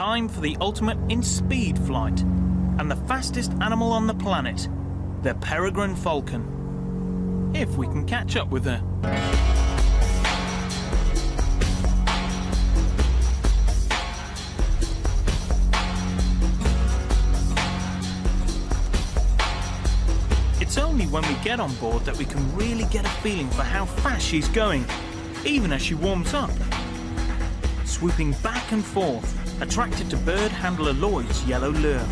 time for the ultimate in speed flight, and the fastest animal on the planet, the peregrine falcon. If we can catch up with her. It's only when we get on board that we can really get a feeling for how fast she's going, even as she warms up. Swooping back and forth, attracted to bird handler Lloyd's yellow lure.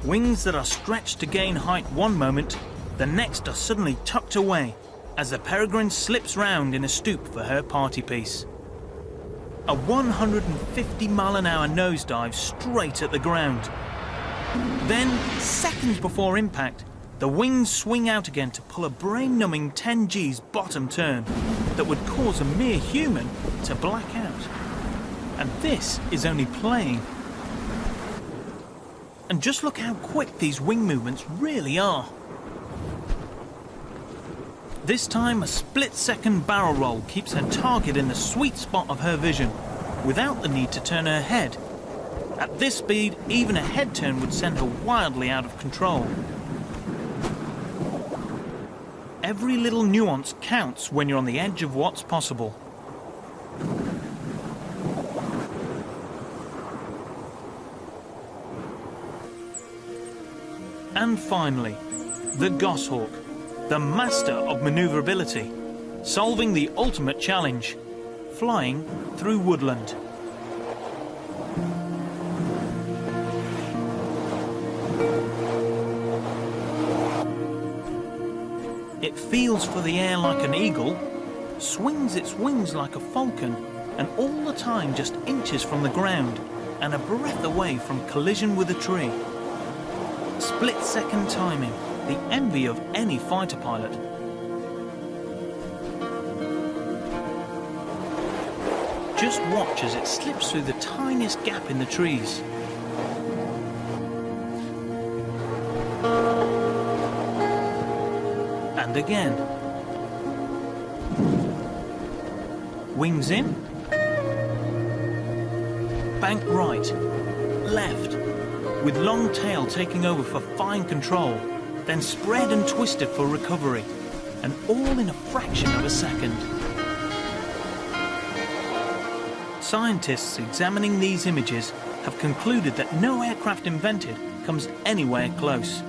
Wings that are stretched to gain height one moment, the next are suddenly tucked away as the peregrine slips round in a stoop for her party piece. A 150-mile-an-hour nosedive straight at the ground. Then, seconds before impact, the wings swing out again to pull a brain-numbing 10 G's bottom turn that would cause a mere human to black out. And this is only playing. And just look how quick these wing movements really are. This time, a split-second barrel roll keeps her target in the sweet spot of her vision, without the need to turn her head. At this speed, even a head turn would send her wildly out of control. Every little nuance counts when you're on the edge of what's possible. And finally, the goshawk, the master of maneuverability, solving the ultimate challenge, flying through woodland. It feels for the air like an eagle, swings its wings like a falcon, and all the time just inches from the ground and a breath away from collision with a tree. Split-second timing, the envy of any fighter pilot. Just watch as it slips through the tiniest gap in the trees. And again. Wings in. Bank right. Left. With long tail taking over for fine control, then spread and twisted for recovery, and all in a fraction of a second. Scientists examining these images have concluded that no aircraft invented comes anywhere close.